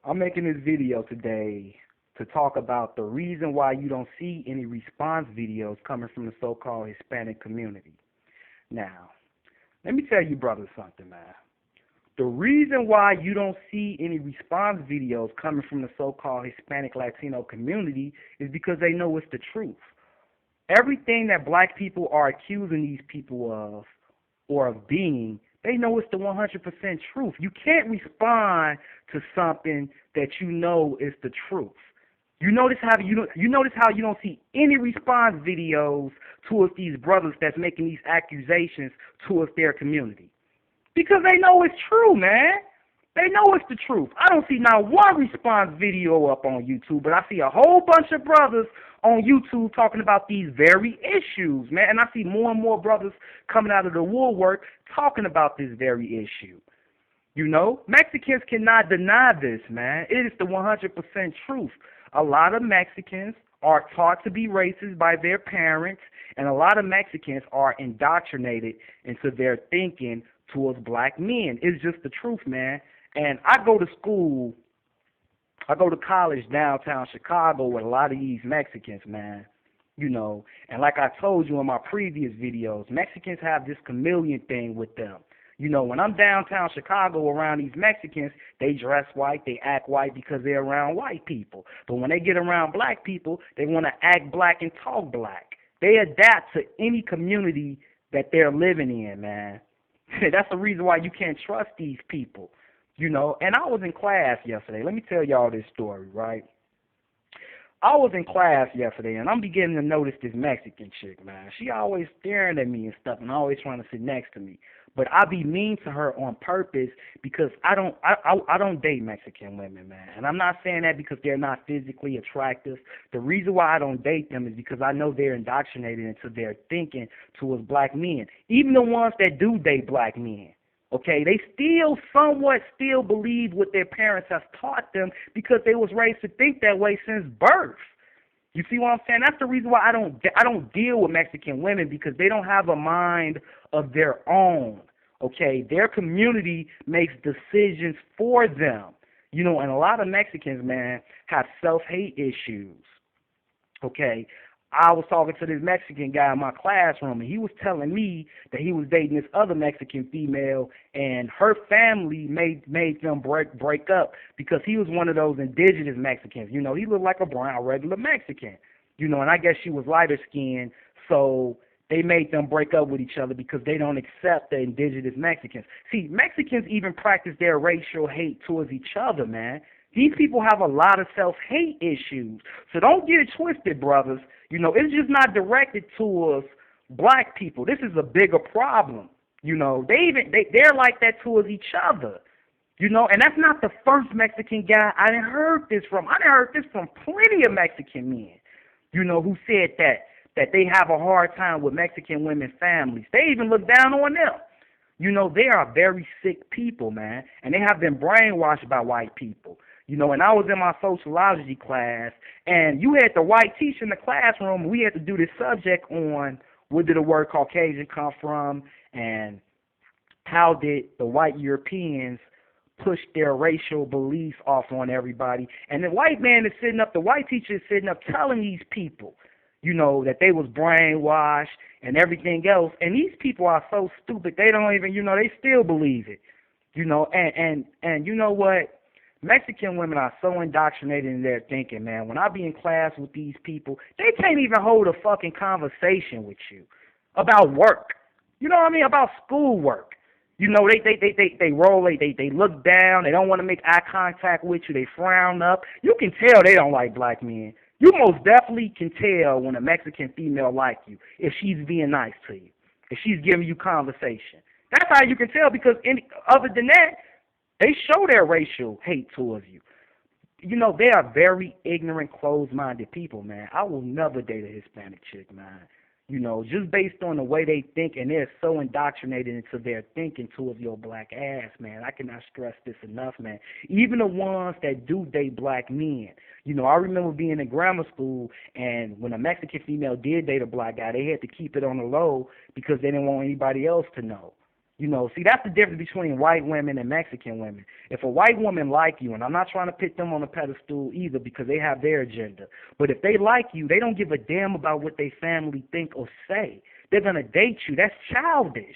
I'm making this video today to talk about the reason why you don't see any response videos coming from the so-called Hispanic community. Now, let me tell you brothers something, man. The reason why you don't see any response videos coming from the so-called Hispanic Latino community is because they know it's the truth. Everything that black people are accusing these people of or of being, they know it's the 100% truth. You can't respond to something that you know is the truth. You notice how you don't see any response videos towards these brothers that's making these accusations towards their community. Because they know it's true, man. They know it's the truth. I don't see not one response video up on YouTube, but I see a whole bunch of brothers on YouTube talking about these very issues, man. And I see more and more brothers coming out of the woodwork talking about this very issue. You know, Mexicans cannot deny this, man. It is the 100% truth. A lot of Mexicans are taught to be racist by their parents, and a lot of Mexicans are indoctrinated into their thinking towards black men. It's just the truth, man. And I go to college downtown Chicago with a lot of these Mexicans, man. You know, and like I told you in my previous videos, Mexicans have this chameleon thing with them. You know, when I'm downtown Chicago around these Mexicans, they dress white, they act white because they're around white people. But when they get around black people, they want to act black and talk black. They adapt to any community that they're living in, man. That's the reason why you can't trust these people. You know, and I was in class yesterday. Let me tell y'all this story, right? I was in class yesterday, and I'm beginning to notice this Mexican chick, man. She always staring at me and stuff, and always trying to sit next to me. But I be mean to her on purpose because I don't date Mexican women, man. And I'm not saying that because they're not physically attractive. The reason why I don't date them is because I know they're indoctrinated into their thinking towards black men. Even the ones that do date black men. Okay, they somewhat believe what their parents have taught them because they was raised to think that way since birth. You see what I'm saying? That's the reason why I don't deal with Mexican women, because they don't have a mind of their own. Okay, their community makes decisions for them. You know, and a lot of Mexicans, man, have self-hate issues. Okay, I was talking to this Mexican guy in my classroom, and he was telling me that he was dating this other Mexican female, and her family made them break up because he was one of those indigenous Mexicans. You know, he looked like a brown, regular Mexican. You know, and I guess she was lighter skinned, so they made them break up with each other because they don't accept the indigenous Mexicans. See, Mexicans even practice their racial hate towards each other, man. These people have a lot of self-hate issues. So don't get it twisted, brothers. You know, it's just not directed towards black people. This is a bigger problem. You know, they're like that towards each other. You know, and that's not the first Mexican guy I done heard this from. I done heard this from plenty of Mexican men, you know, who said that they have a hard time with Mexican women's families. They even look down on them. You know, they are very sick people, man, and they have been brainwashed by white people. You know, and I was in my sociology class, and you had the white teacher in the classroom, and we had to do this subject on where did the word Caucasian come from, and how did the white Europeans push their racial beliefs off on everybody. And the white teacher is sitting up telling these people, you know, that they was brainwashed and everything else. And these people are so stupid, they don't even, you know, they still believe it. You know, and you know what? Mexican women are so indoctrinated in their thinking, man. When I be in class with these people, they can't even hold a fucking conversation with you about work. You know what I mean? About schoolwork. You know, they roll, they look down, they don't want to make eye contact with you, they frown up. You can tell they don't like black men. You most definitely can tell when a Mexican female like you if she's being nice to you, if she's giving you conversation. That's how you can tell, because other than that, they show their racial hate towards you. You know, they are very ignorant, closed-minded people, man. I will never date a Hispanic chick, man. You know, just based on the way they think, and they're so indoctrinated into their thinking towards your black ass, man. I cannot stress this enough, man. Even the ones that do date black men. You know, I remember being in grammar school, and when a Mexican female did date a black guy, they had to keep it on the low because they didn't want anybody else to know. You know, see, that's the difference between white women and Mexican women. If a white woman like you, and I'm not trying to put them on a pedestal either because they have their agenda, but if they like you, they don't give a damn about what their family think or say. They're going to date you. That's childish.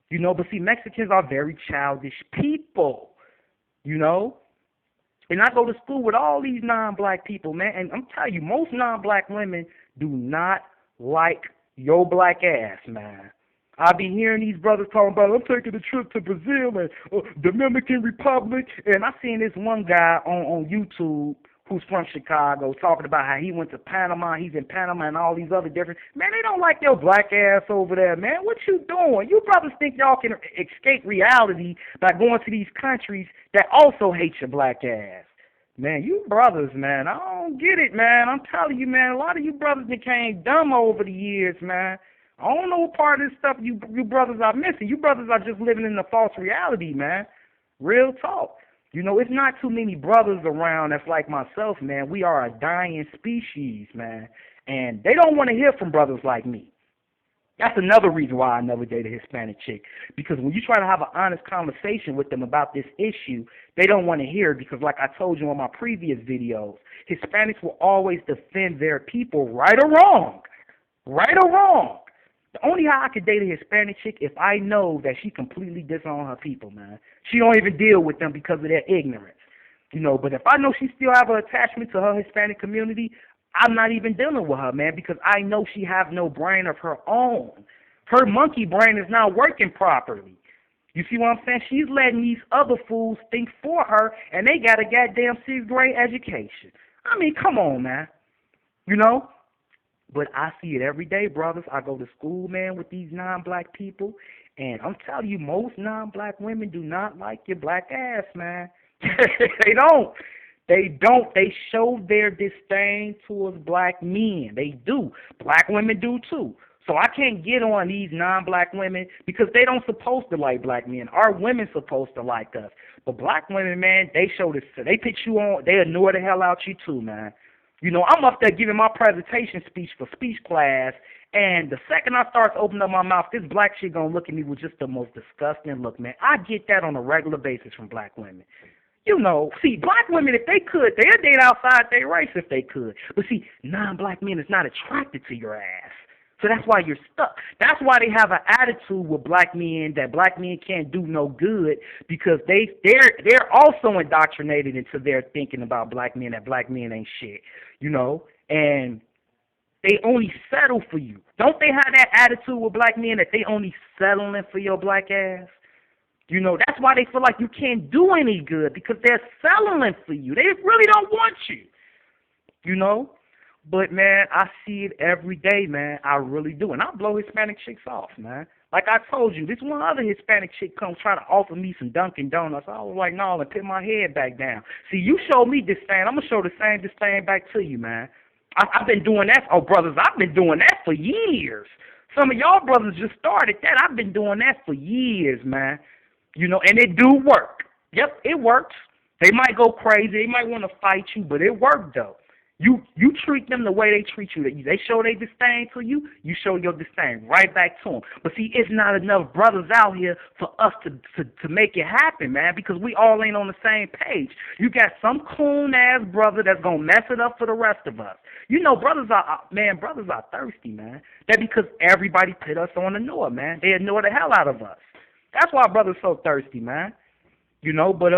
You know, but see, Mexicans are very childish people, you know. And I go to school with all these non-black people, man, and I'm telling you, most non-black women do not like your black ass, man. I be hearing these brothers talking about, I'm taking a trip to Brazil and Dominican Republic, and I seen this one guy on YouTube who's from Chicago talking about how he went to Panama, he's in Panama and all these other different, man, they don't like your black ass over there, man. What you doing? You brothers think y'all can escape reality by going to these countries that also hate your black ass. Man, you brothers, man, I don't get it, man. I'm telling you, man, a lot of you brothers became dumb over the years, man. I don't know what part of this stuff you brothers are missing. You brothers are just living in a false reality, man. Real talk. You know, it's not too many brothers around that's like myself, man. We are a dying species, man. And they don't want to hear from brothers like me. That's another reason why I never date a Hispanic chick. Because when you try to have an honest conversation with them about this issue, they don't want to hear it because, like I told you in my previous videos, Hispanics will always defend their people, right or wrong. Right or wrong. The only how I could date a Hispanic chick if I know that she completely disown her people, man. She don't even deal with them because of their ignorance. You know, but if I know she still have an attachment to her Hispanic community, I'm not even dealing with her, man, because I know she have no brain of her own. Her monkey brain is not working properly. You see what I'm saying? She's letting these other fools think for her, and they got a goddamn 6th grade education. I mean, come on, man. You know? But I see it every day, brothers. I go to school, man, with these non-black people, and I'm telling you, most non-black women do not like your black ass, man. They don't. They don't. They show their disdain towards black men. They do. Black women do, too. So I can't get on these non-black women because they don't supposed to like black men. Our women supposed to like us. But black women, man, they show this. They put you on. They annoy the hell out you, too, man. You know, I'm up there giving my presentation speech for speech class, and the second I start to open up my mouth, this black chick gonna look at me with just the most disgusting look, man. I get that on a regular basis from black women. You know, see, black women, if they could, they'd date outside their race if they could. But see, non-black men is not attracted to your ass. So that's why you're stuck. That's why they have an attitude with black men that black men can't do no good because they're also indoctrinated into their thinking about black men that black men ain't shit, you know, and they only settle for you. Don't they have that attitude with black men that they only settling for your black ass? You know, that's why they feel like you can't do any good because they're settling for you. They really don't want you, you know. But, man, I see it every day, man. I really do. And I blow Hispanic chicks off, man. Like I told you, this one other Hispanic chick come try to offer me some Dunkin' Donuts. I was like, no, and put my head back down. See, you show me disdain. I'm going to show the same disdain back to you, man. I've been doing that. Oh, brothers, I've been doing that for years. Some of y'all brothers just started that. I've been doing that for years, man. You know, and it do work. Yep, it works. They might go crazy. They might want to fight you, but it worked, though. You treat them the way they treat you. They show their disdain to you, you show your disdain right back to them. But see, it's not enough brothers out here for us to make it happen, man, because we all ain't on the same page. You got some coon-ass brother that's going to mess it up for the rest of us. You know, brothers are thirsty, man. That's because everybody put us on the north, man. They annoy the hell out of us. That's why brothers so thirsty, man. You know, but,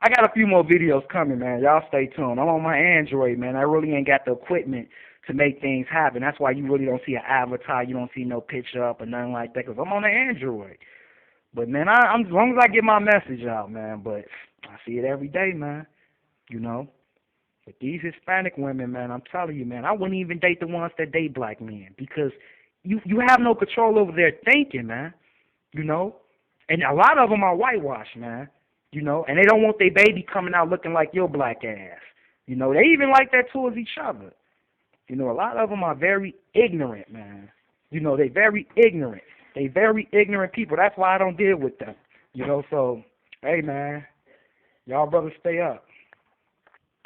I got a few more videos coming, man. Y'all stay tuned. I'm on my Android, man. I really ain't got the equipment to make things happen. That's why you really don't see an avatar. You don't see no picture up or nothing like that because I'm on the Android. But, man, I'm as long as I get my message out, man. But I see it every day, man. You know. But these Hispanic women, man, I'm telling you, man, I wouldn't even date the ones that date black men because you have no control over their thinking, man. You know. And a lot of them are whitewashed, man. You know, and they don't want their baby coming out looking like your black ass. You know, they even like that towards each other. You know, a lot of them are very ignorant, man. You know, they very ignorant. They very ignorant people. That's why I don't deal with them. You know, so, hey, man, y'all brothers stay up.